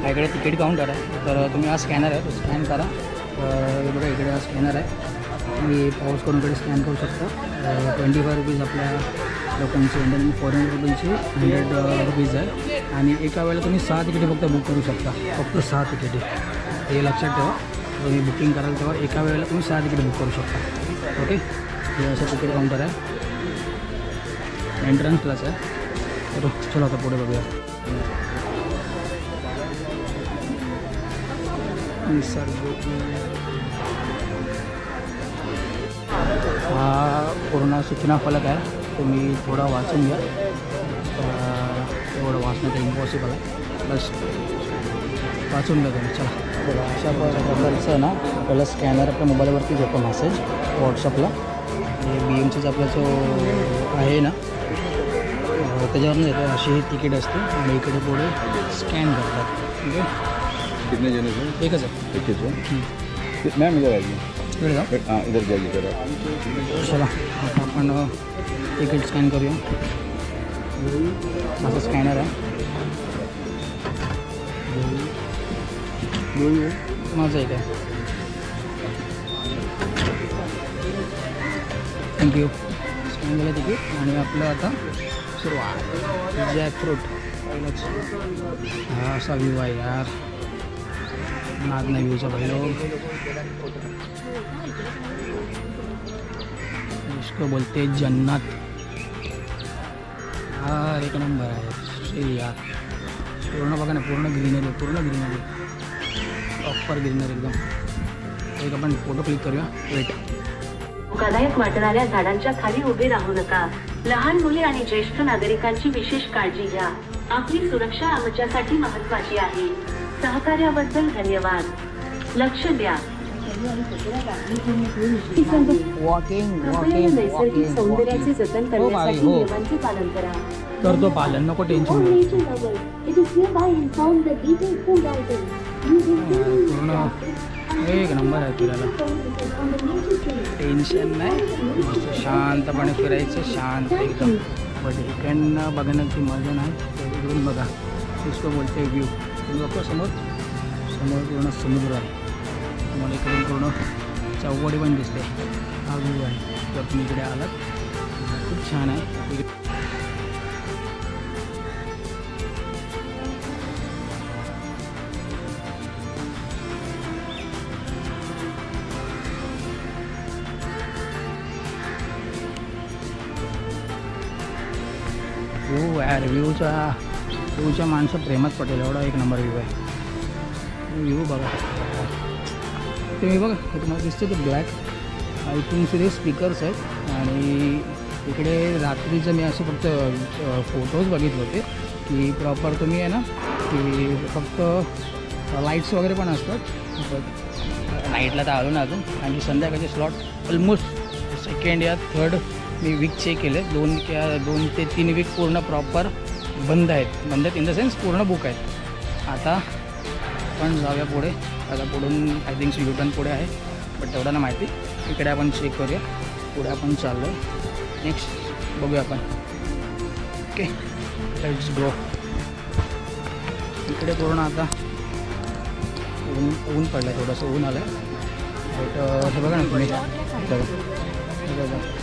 इकडे ticket counter आहे. तर तुम्ही हा स्कॅनर आहे तो स्कॅन करा. तर बघा इकडे हा स्कॅनर आहे. तुम्ही पाऊस करून इकडे स्कॅन करू शकता. 25 रुपीज आपल्या लोकांची आणि फॉरेन रुपीजची 100 रुपीज आहे. आणि एका वेळेला तुम्ही 6 तिकिटे फक्त बुक करू शकता. फक्त 6 तिकिटे, हे लक्षात ठेवा. तुम्ही बुकिंग कराल तेव्हा एका वेळेला तुम्ही 6 तिकिटे बुक करू शकता. ओके, हे असं तिकीट काउंटर आहे. एंट्रन्स प्लस आहे. तर चला आता पुढे बघूया. हा पूर्ण सूचना फलक आहे. तुम्ही थोडा वाचून घ्या. एवढं वाचणं तर इम्पॉसिबल आहे. बस वाचून घ्या तुम्ही. चला बघा, अशा प्रकारचं ना आपल्याला स्कॅनर आपल्या मोबाईलवरतीच येतो मेसेज व्हॉट्सअपला. आणि BMCचा आपला जो आहे ना त्याच्यावरून येतो. अशी ही तिकीट असते आणि इकडे पुढे स्कॅन करतात. ठीक आहे. कितने जने थे? एकच आहे. एकच आहे. मॅम इधर आइए. इकडे जा. हां इधर जाइए जरा. चला आता आपण तिकीट स्कॅन करूया. असं स्कॅनर आहे. माझं एक आहे. थँक्यू. स्कॅन झालं तिकीट आणि आपलं आता सुरुवात. जॅकफ्रूट पहिलंच. हा असा व्ह्यू आहे यार. नाद नाही व्ह्यूचा पहिलं. इसको बोलते जन्नत. हा एक नंबर आहे श्री यार. पूर्ण बघा ना, पूर्ण ग्रीनरी, पूर्ण ग्रीनरी, प्रॉपर ग्रीनरी एकदम. एक आपण फोटो क्लिक करूया. वेट. धोकादायक वाटणाऱ्या झाडांच्या खाली उभे राहू नका. लहान मुले आणि ज्येष्ठ नागरिकांची विशेष काळजी घ्या. आपली सुरक्षा आमच्यासाठी महत्त्वाची आहे. सहकार्याबद्दल धन्यवाद. लक्ष द्या. नैसर्गिक सौंदर्याचे जतन करण्यासाठी नियमांचे पालन करा. करतो पालन, नको टेन्शन. पूर्ण एक नंबर आहे. फिरायला टेन्शन नाही, शांतपणे फिरायचं, शांत एकदम. बट इकडनं बघण्याची मजा नाही. इकडून बघा, इसको बोलते व्ह्यू. तुम्ही बघतो समोर पूर्ण समुद्र आहे. तुम्हाला इकडून पूर्ण चौवडी पण दिसते. हा व्ह्यू आहे. जर तुम्ही इकडे आलात खूप छान आहे. व्ह्यू यार, व्ह्यूच्या माणसं प्रेमात पटेल एवढा एक नंबर व्ह्यू आहे. व्ह्यू बघा तुम्ही. बघा तुम्हाला दिसते ते ब्लॅक आय थिंक ते स्पीकर्स आहेत. आणि इकडे रात्रीचं मी असे फक्त फोटोज बघितले होते की प्रॉपर तुम्ही आहे ना की फक्त लाईट्स वगैरे पण असतात. नाईटला तर आलो ना अजून. आणि संध्याकाळचे स्लॉट ऑलमोस्ट सेकंड या थर्ड मी वीक चेक केले. 2 ते 3 वीक पूर्ण प्रॉपर बंद आहेत इन द सेन्स पूर्ण बुक आहेत. आता आपण जाऊया पुढे. आता पुढून आय थिंक युटर्न पुढे आहे, बट तेवढं ना माहिती. इकडे आपण चेक करूया. पुढे आपण चाललो आहे. नेक्स्ट बघूया आपण. Okay, let's go. इकडे पूर्ण आता ऊन पडलं आहे, थोडंसं ऊन आलं आहे. बट हे बघा ना तुम्ही,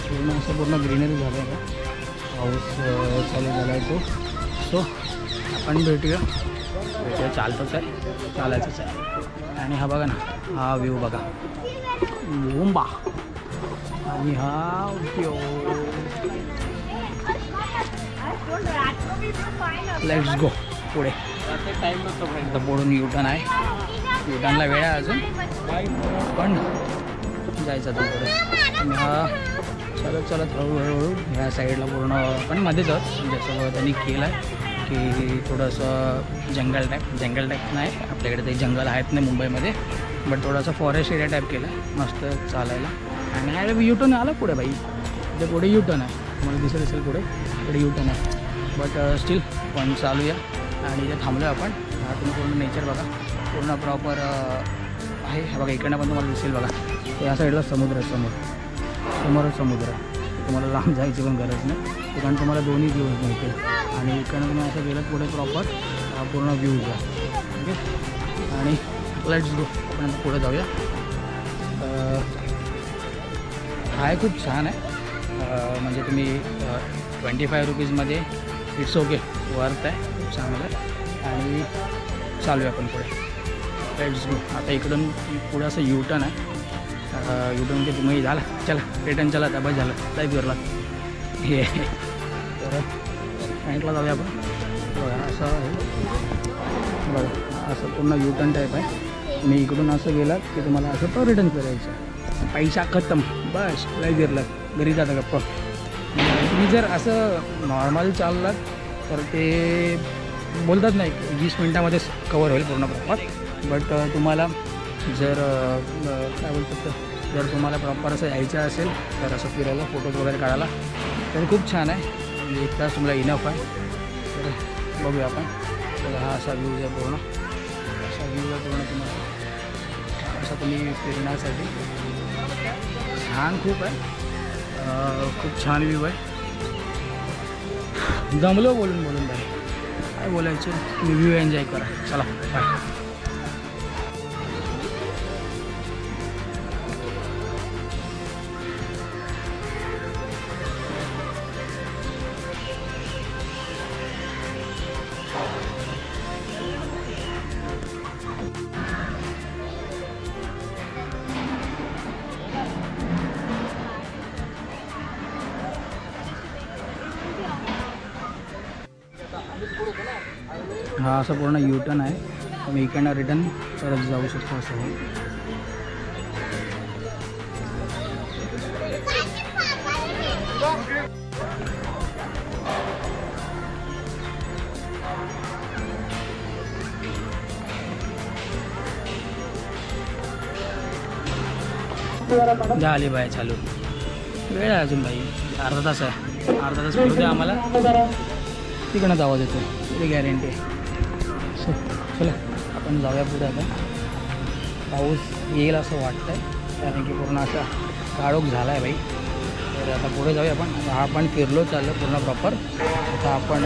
पूर्ण असं पूर्ण ग्रीनरी झालं आहे. पाऊस चालू झाला आहे तो. सो आपण भेटूया. चालतोच आहे, चालायचंच आहे. आणि हा बघा ना, हा व्ह्यू बघा, मुंबा. आणि हा लेट्स गो पुढे. आता पुढून युटर्न आहे. युटर्नला वेळ आहे अजून, पण जायचं आता पुढे. आणि हा चालत हळूहळू ह्या साईडला पूर्ण पण मध्येच जसं त्यांनी केलं आहे की थोडंसं जंगल टाईप नाही. आपल्याकडे ते जंगल आहेत नाही मुंबईमध्ये, बट थोडासा फॉरेस्ट एरिया टाईप केला आहे मस्त चालायला. आणि युटर्न आला पुढे बाई. ते पुढे युटर्न आहे, मला दिसेल पुढे युटर्न आहे. बट स्टील पण चालूया. आणि इथे थांबलो आपण. तुम्ही पूर्ण नेचर बघा, पूर्ण प्रॉपर आहे. बघा इकडनं पण तुम्हाला दिसेल बघा. या साईडला समुद्र आहे, समोरच समुद्र आहे. तुम्हाला लांब जायची पण गरज नाही, कारण तुम्हाला दोन्ही व्ह्यूज मिळतील. आणि इकडनं तुम्ही असं गेलं पुढे प्रॉपर पूर्ण व्ह्यूज आहे. ओके, आणि लेट्स गो आपण पुढे जाऊया. हा खूप छान आहे. म्हणजे तुम्ही 25 रुपीजमध्ये इट्स ओके, वर्थ आहे, खूप चांगलं आहे. आणि चालूया आपण पुढे. Let's go. आता इकडून पुढे असं युटर्न आहे. युटर्न म्हणजे तुम्ही झाला, चला रिटर्न चला, त्या बस झालं, लाईफ करला हे. तर फ्रंटला जाऊया आपण. बघा असं आहे, बघा असं पूर्ण युटर्न टाईप आहे. मी इकडून असं गेलात की तुम्हाला असं तो रिटर्न करायचं. पैसा खतम, बस लाईफ गिरला, घरी जाता गप्पा. तुम्ही जर असं नॉर्मल चाललात तर ते बोलतात नाही 20 मिनटामध्येच कवर होईल पूर्ण प्रॉपर. बट तुम्हाला जर काय बोलतात, जर तुम्हाला प्रॉपर असं यायचं असेल तर असं फिरायला, फोटोज वगैरे काढायला तर खूप छान आहे. म्हणजे 1 तास तुम्हाला इनफ आहे. तर बघूया आपण. तर हा असा व्ह्यूज आहे पूर्ण, असा व्ह्यूज आहे पूर्ण तुम्हाला. असं तुम्ही फिरण्यासाठी छान खूप आहे. खूप छान व्ह्यू आहे. जमलो बोलून बाई, काय बोलायचं, तुम्ही व्ह्यू एन्जॉय करा. चला बाय. हा असं पूर्ण युटर्न आहे. तुम्ही इकडनं रिटर्न परत जाऊ शकता. असं आहे. झाली बाय चालू. वेळ आहे अजून बाई, अर्धा तास आहे. अर्धा तास फिरू द्या आम्हाला, तिकडनं जावं देतो, तरी गॅरंटी आहे. सो चला आपण जाऊया पुढे. आता पाऊस येईल असं वाटतं आहे, कारण की पूर्ण असा काळोख झाला आहे बाई. तर आता पुढे जाऊया आपण. आता आपण फिरलो चाललो पूर्ण प्रॉपर. आता आपण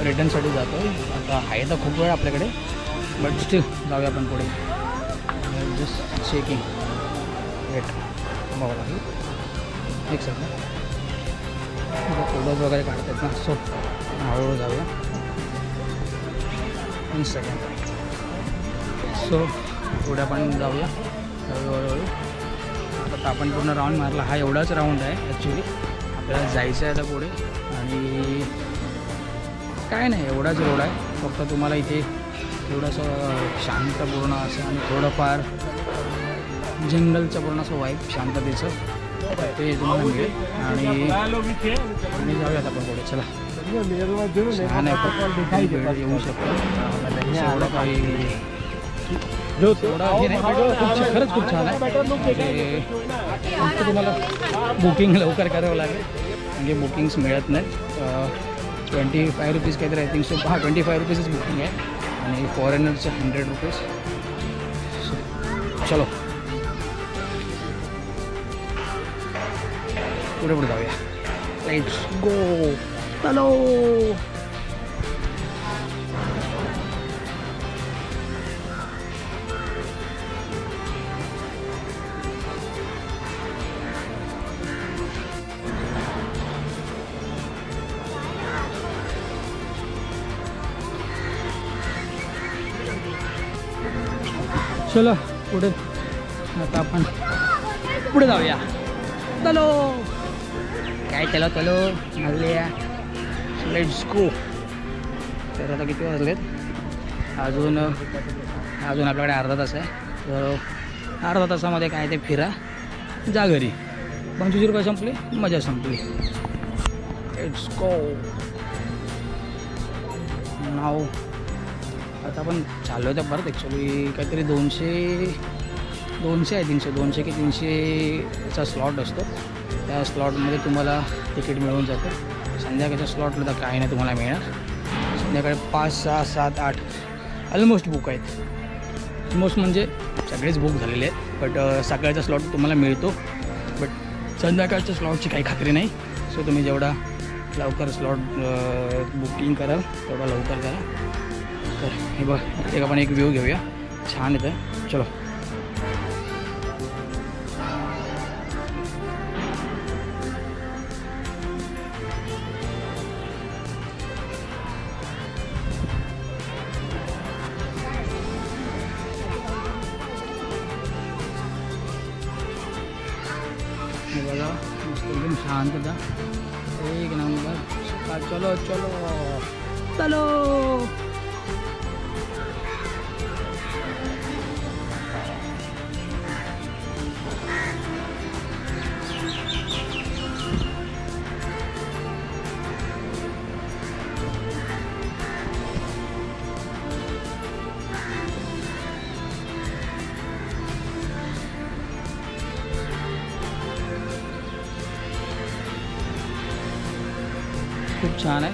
रिटर्नसाठी जातो आहे. आता आहे तर खूप वेळ आपल्याकडे, बट स्टील जाऊया आपण पुढे. जस्ट चेकिंग, वेट थांबावं लागेल एक सेकंड. फोटोज वगैरे काढतात ना, सो हळूहळू जाऊया. 1 सेकंड. सो पुढे आपण जाऊया हळूहळू. आता आपण पूर्ण राऊंड मारला. हा एवढाच राऊंड आहे ॲक्च्युली. आपल्याला जायचं आहे आता पुढे. आणि काय नाही, एवढाच रोड आहे. फक्त तुम्हाला इथे थोडंसं शांतपूर्ण असं आणि थोडंफार जंगलचं पूर्ण असं वाईब, शांततेचं ते तुम्हाला मिळेल. आणि जाऊयात आपण पुढे. चला छान आहे, येऊ शकतो. एवढं काही खरंच खूप छान आहे. फक्त तुम्हाला बुकिंग लवकर करावं लागेल, म्हणजे बुकिंग्स मिळत नाहीत. 25 रुपीज काहीतरी आय थिंक. सो हां 25 रुपीजच बुकिंग आहे. आणि फॉरेनरचं 100 रुपीज. चलो पुढे पुढे जाऊया. Let's go. चलो चलो पुढे. आता आपण पुढे जाऊया. चलो काय चलो चलो मल्ल्या. Let's go. तर आता किती वाजलेत? अजून आपल्याकडे अर्धा तास आहे. तर अर्धा तासामध्ये काय ते फिरा, जा घरी. 25 रुपये संपले, मजा संपली. लेट्स गो नाव. आता आपण चाललो आहे तर परत ॲक्च्युली काहीतरी 200 आहे 200 की 300चा स्लॉट असतो. त्या स्लॉटमध्ये तुम्हाला तिकीट मिळून जातं. संध्याकाळच्या स्लॉटला तर काही नाही तुम्हाला मिळणार. संध्याकाळी 5, 6, 7, 8 ऑलमोस्ट बुक आहेत. ऑलमोस्ट म्हणजे सगळेच बुक झालेले आहेत. बट सकाळचा स्लॉट तुम्हाला मिळतो. बट संध्याकाळच्या स्लॉटची काही खात्री नाही. सो तुम्ही जेवढा लवकर स्लॉट बुकिंग कराल तेवढा लवकर करा. तर हे बघ एक आपण एक व्ह्यू घेऊया, छान येतं. चलो बघा मस्त एकदम शांतता, एक नंबर. चलो चलो चलो. खूप छान आहे.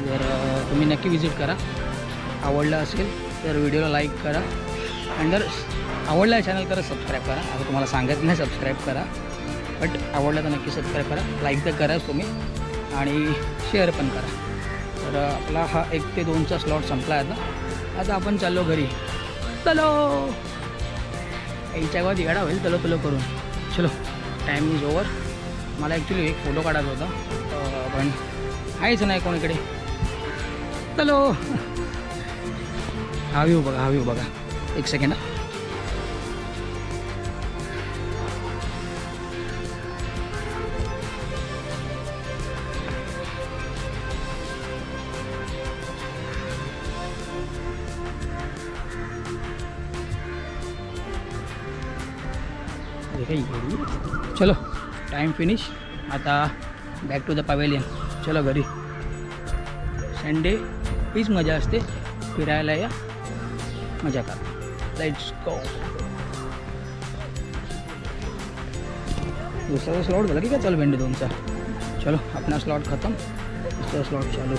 जर तुम्ही नक्की विजिट करा. आवडलं असेल तर व्हिडिओला लाईक करा आणि जर आवडला आहे चॅनल तर सबस्क्राईब करा. आता तुम्हाला सांगत नाही सबस्क्राईब करा, बट आवडलं तर नक्की सबस्क्राईब करा. लाईक तर कराच तुम्ही आणि शेअर पण करा. तर आपला हा 1 ते 2चा स्लॉट संपला आहे आता आपण चाललो घरी. चलो याच्या गावात येडा होईल तलो तलो करून. चलो टाईम इज ओव्हर. मला ॲक्च्युली एक फोटो काढायचा होता पण आहेच नाही कोणीकडे. चलो हा व्ह्यू बघा, हा व्ह्यू बघा. एक सेकंड. चलो टाइम फिनिश. आता बॅक टू द पवेलियन. चलो घरी. संडे हीच मजा असते, फिरायला या, मजा करा. Let's go. दूसरा स्लॉट झाला की काय चालू भेंडी 2चा. चलो अपना स्लॉट खत्म, दूसरा स्लॉट चालू.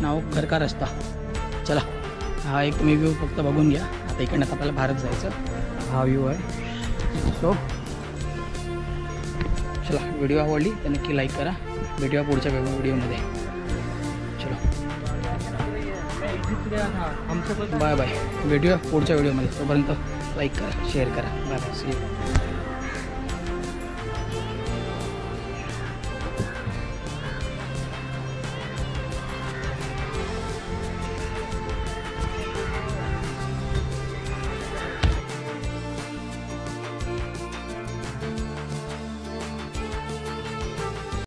नाव घर का रस्ता. चला हा एक तुम्ही व्ह्यू फक्त बघून घ्या. आता इकडनं आपल्याला भारत जायचं. हा व्ह्यू आहे. सो चला व्हिडिओ आवडली तर नक्की लाईक करा. भेटूया पुढच्या व्हिडिओमध्ये. चलो बाय बाय. भेटूया पुढच्या व्हिडिओमध्ये. तोपर्यंत लाईक करा, शेअर करा. Bye bye. See you.